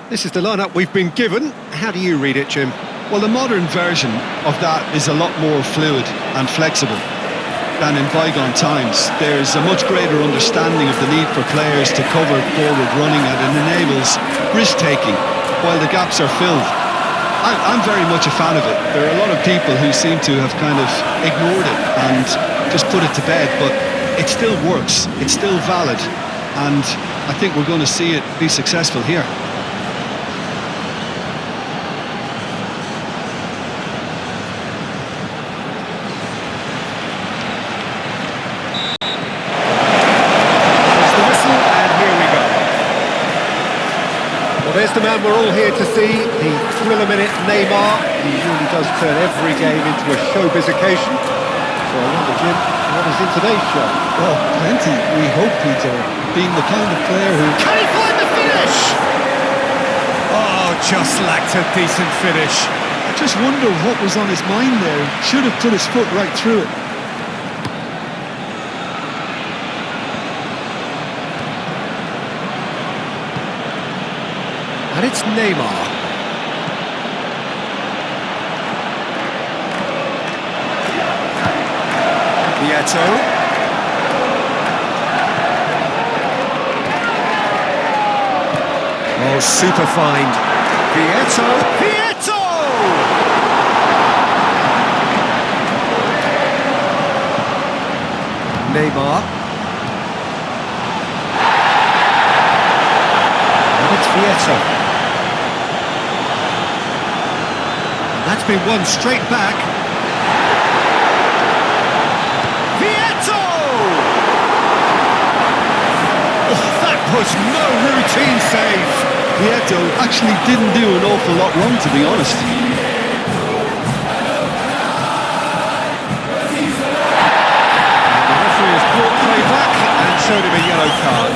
This is the lineup we've been given. How do you read it, Jim? Well, the modern version of that is a lot more fluid and flexible than in bygone times. There's a much greater understanding of the need for players to cover forward running, and it enables risk-taking while the gaps are filled. I'm very much a fan of it. There are a lot of people who seem to have kind of ignored it and just put it to bed, but it still works, it's still valid, and I think we're going to see it be successful here. There's the man we're all here to see, the thriller-minute Neymar. He really does turn every game into a showbiz occasion. So I wonder, Jim, what is in today's show? Well, plenty, we hope, Peter. Being the kind of player who... Can he find the finish? Oh, just lacked a decent finish. I just wonder what was on his mind there. Should have put his foot right through it. And it's Neymar. Vieto. Oh, super find. Vieto. Vieto! Neymar. And it's Vieto. That's been won straight back. Vieto! Oh, that was no routine save. Vieto actually didn't do an awful lot wrong, to be honest. And the referee has brought play back and showed him a yellow card.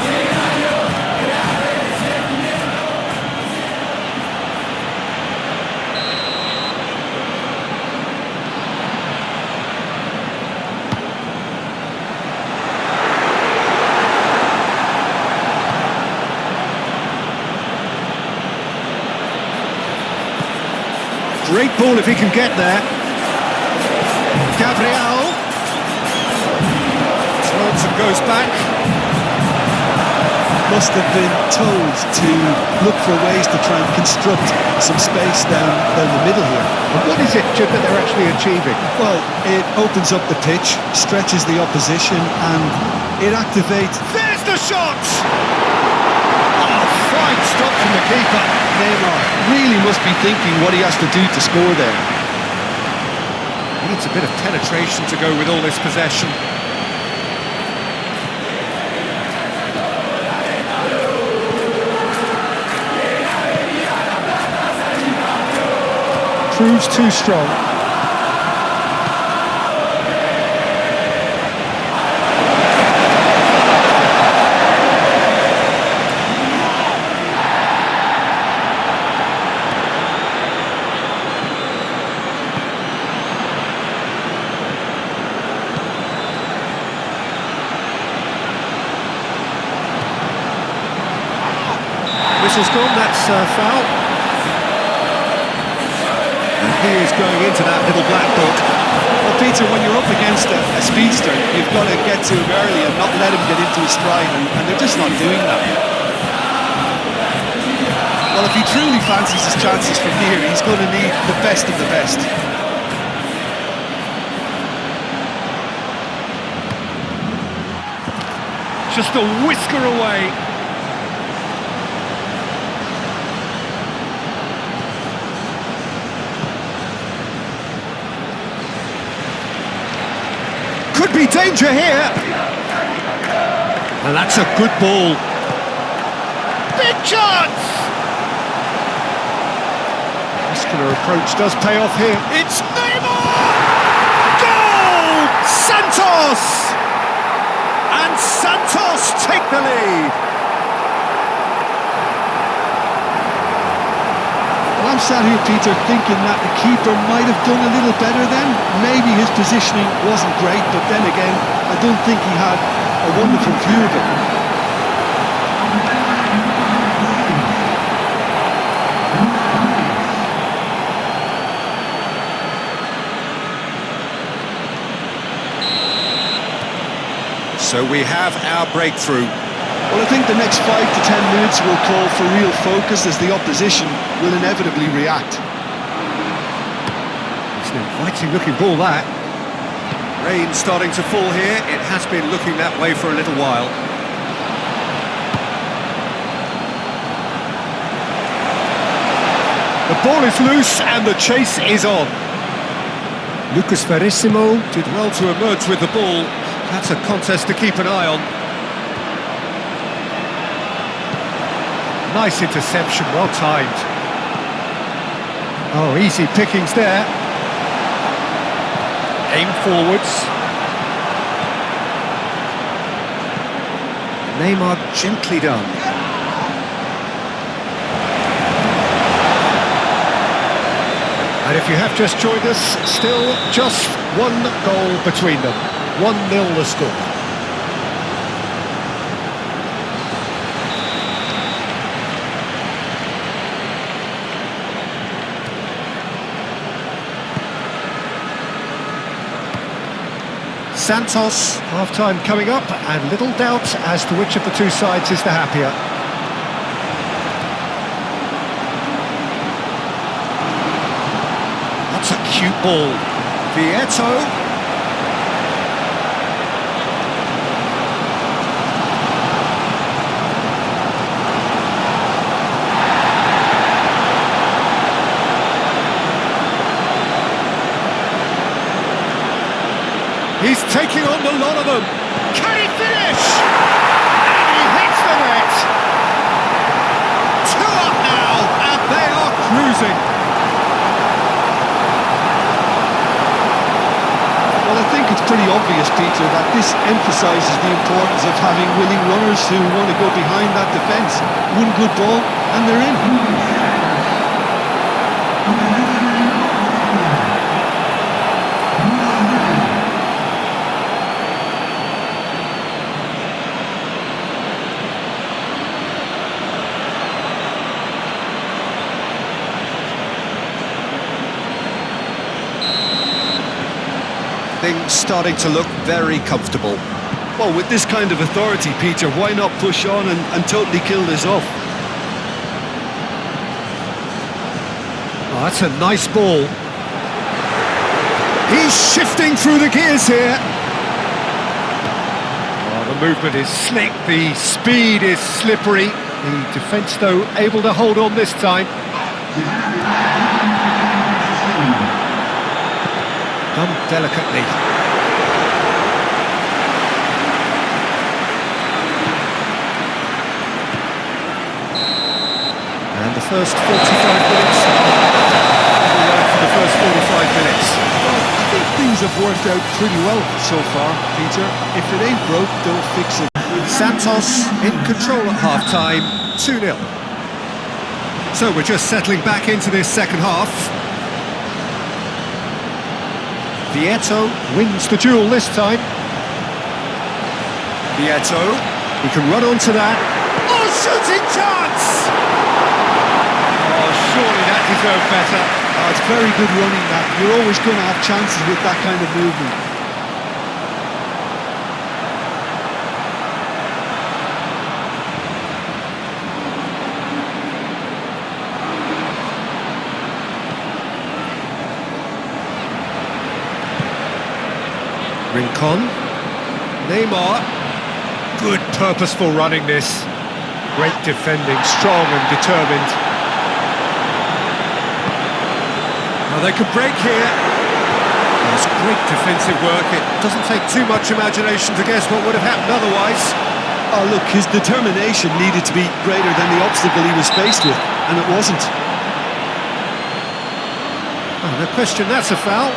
Great ball if he can get there. Gabriel. Lorenzo goes back. Must have been told to look for ways to try and construct some space down the middle here. And what is it, Jim, that they're actually achieving? Well, it opens up the pitch, stretches the opposition, and it activates... There's the shot! Oh, fine stop from the keeper. Neymar really must be thinking what he has to do to score there. He needs a bit of penetration to go with all this possession. Proves too strong. Whistle's gone, that's foul. And he is going into that little black book. Well, Peter, when you're up against a speedster, you've got to get to him early and not let him get into his stride, and they're just not doing that. Well, if he truly fancies his chances from here, he's going to need the best of the best. Just a whisker away. Could be danger here. And that's a good ball. Big chance! Muscular approach does pay off here. It's Neymar! Goal! Santos! And Santos take the lead. Well, I'm sat here, Peter, thinking that the keeper might have done a little better then. Maybe his positioning wasn't great, but then again, I don't think he had a wonderful view of it. So we have our breakthrough. Well, I think the next 5 to 10 minutes will call for real focus as the opposition will inevitably react. It's an inviting looking ball, that. Rain starting to fall here. It has been looking that way for a little while. The ball is loose and the chase is on. Lucas Verissimo did well to emerge with the ball. That's a contest to keep an eye on. Nice interception, well timed. Oh, easy pickings there. Aim forwards. Neymar gently done. And if you have just joined us, still just one goal between them. 1-0 the score. Santos, half-time coming up, and little doubt as to which of the two sides is the happier. That's a cute ball. Vieto. He's taking on the lot of them. Can he finish? And he hits the net. 2 up now, and they are cruising. Well, I think it's pretty obvious, Peter, that this emphasises the importance of having willing runners who want to go behind that defence. One good ball, and they're in. Things starting to look very comfortable. Well, with this kind of authority, Peter, why not push on and totally kill this off? Oh, that's a nice ball. He's shifting through the gears here. Oh, the movement is slick, the speed is slippery. The defence, though, able to hold on this time. Done delicately. And the first 45 minutes for the first 45 minutes. Well, I think things have worked out pretty well so far, Peter. If it ain't broke, don't fix it. Santos in control at half-time, 2-0. So we're just settling back into this second half. Vieto wins the duel this time. Vieto, he can run onto that. Oh, shooting chance! Oh, surely that deserved better. Oh, it's very good running, that. You're always going to have chances with that kind of movement. Rincon, Neymar, good purposeful running this, great defending, strong and determined. Now they could break here. That's great defensive work. It doesn't take too much imagination to guess what would have happened otherwise. Oh, look, his determination needed to be greater than the obstacle he was faced with, and it wasn't. Oh, no question, that's a foul.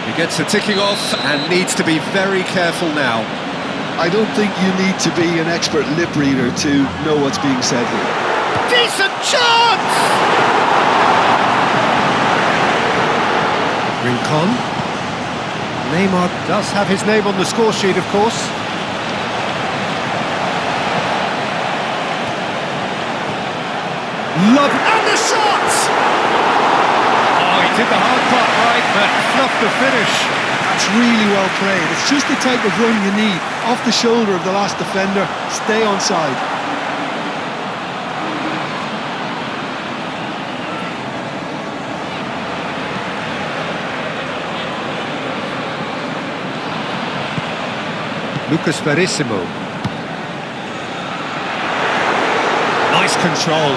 He gets a ticking off and needs to be very careful now. I don't think you need to be an expert lip reader to know what's being said here. Decent chance! Rincon. Neymar does have his name on the score sheet, of course. Love and the shot! Oh, he did the hard part right, but fluffed the finish. That's really well played. It's just the type of run you need. Off the shoulder of the last defender, stay onside. Lucas Verissimo. Nice control.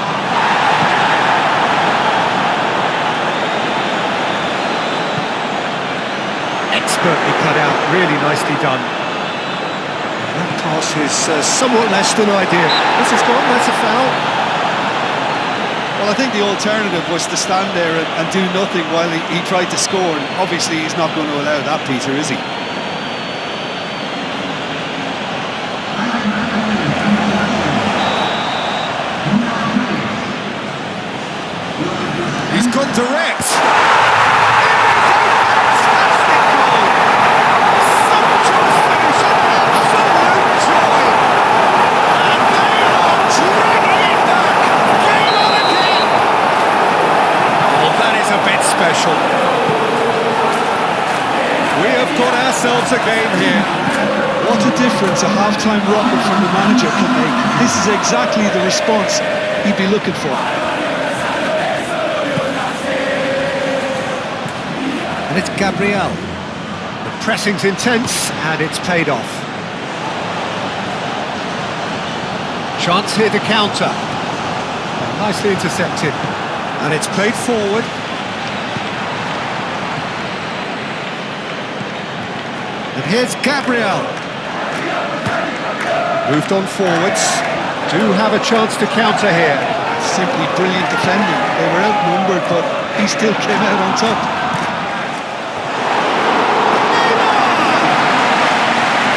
Expertly cut out, really nicely done. That pass is somewhat less than ideal. This has gone, that's a foul. Well, I think the alternative was to stand there and do nothing while he tried to score. And obviously, he's not going to allow that, Peter, is he? He's gone direct. Special. We have got ourselves a game here. What a difference a half-time rocket from the manager can make. This is exactly the response he'd be looking for. And it's Gabriel. The pressing's intense and it's paid off. Chance here to counter. Nicely intercepted. And it's played forward. And here's Gabriel. Moved on forwards. Do have a chance to counter here. Simply brilliant defending. They were outnumbered, but he still came out on top.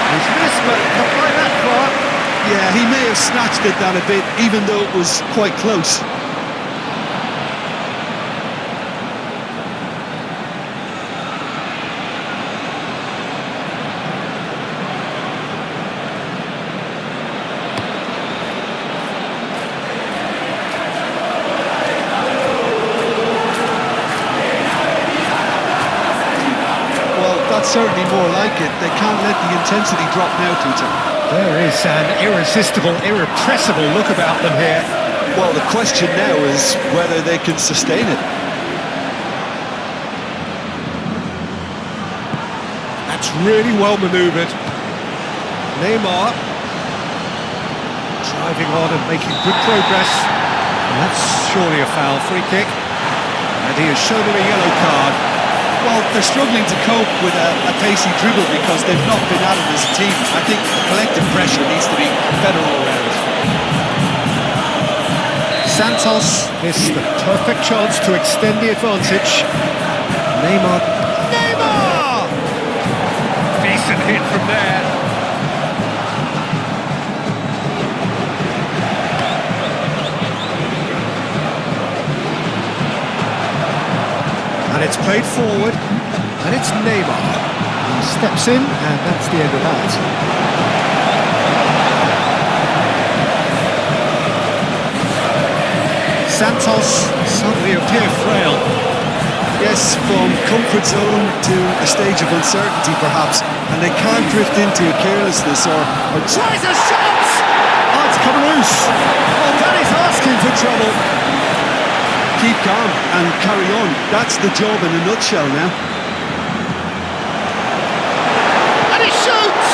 He's missed, but not by that far. Yeah, he may have snatched it down a bit, even though it was quite close. Certainly more like it. They can't let the intensity drop now, Peter. There is an irresistible, irrepressible look about them here. Well, the question now is whether they can sustain it. That's really well manoeuvred. Neymar driving on and making good progress. And that's surely a foul. Free kick. And he has shown him a yellow card. Well, they're struggling to cope with a pacey dribble because they've not been at it as a team. I think the collective pressure needs to be better all around. Santos missed the perfect chance to extend the advantage. Neymar. Decent hit from there. And it's played forward, and it's Neymar. He steps in, and that's the end of that. Santos suddenly appear frail. Yes, from comfort zone to a stage of uncertainty, perhaps, and they can't drift into a carelessness or tries a shot! Oh, it's come loose. Well, that is asking for trouble. Keep calm and carry on. That's the job in a nutshell now. And he shoots!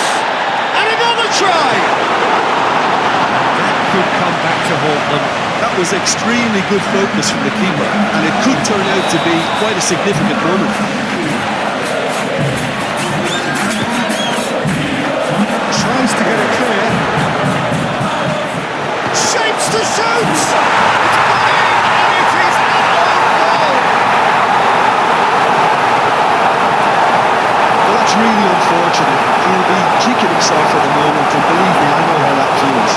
And another try! That could come back to haunt them. That was extremely good focus from the keeper, and it could turn out to be quite a significant moment. Tries to get it clear. Shapes to shoot! That's really unfortunate. He'll be kicking himself at the moment, and believe me, I know how that feels.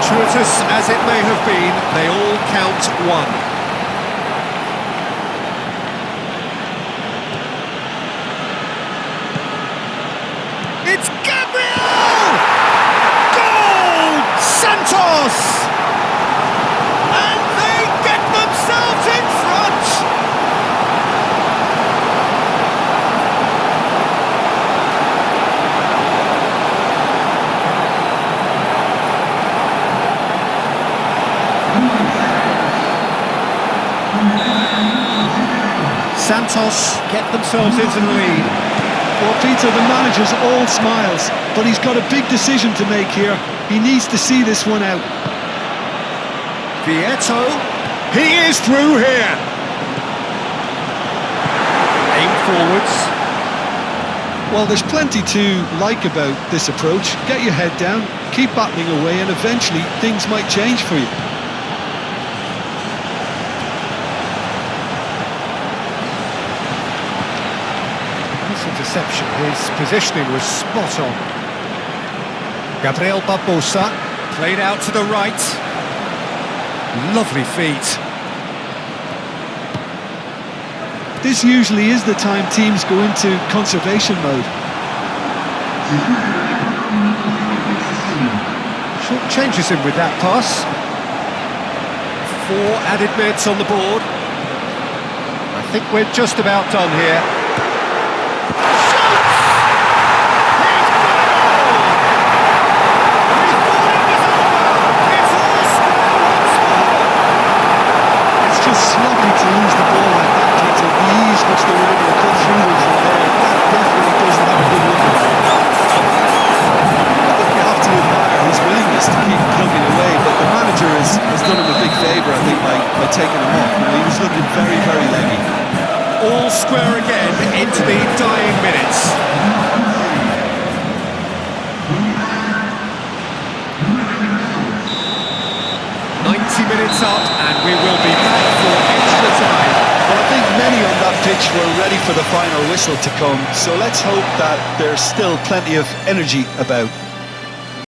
Fortuitous as it may have been, they all count one. It's Gabriel! Goal! Santos! Santos get themselves into the lead. Well, Peter, the manager's all smiles, but he's got a big decision to make here. He needs to see this one out. Vieto, he is through here. Aim forwards. Well, there's plenty to like about this approach. Get your head down, keep battling away, and eventually things might change for you. Nice interception, his positioning was spot on. Gabriel Barbosa, played out to the right. Lovely feet. This usually is the time teams go into conservation mode. Short changes him with that pass. 4 added minutes on the board. I think we're just about done here. It's just sloppy to lose the ball like that, Peter. The ease which they were able to cut through them from there, that definitely doesn't have a good look. I think you have to admire his willingness to keep plugging away, but the manager has done him a big favour, I think, by taking him off. You know, he was looking very, very leggy. All square again into the dying minutes. Minutes up, and we will be back for extra time. Well, I think many on that pitch were ready for the final whistle to come, so let's hope that there's still plenty of energy about.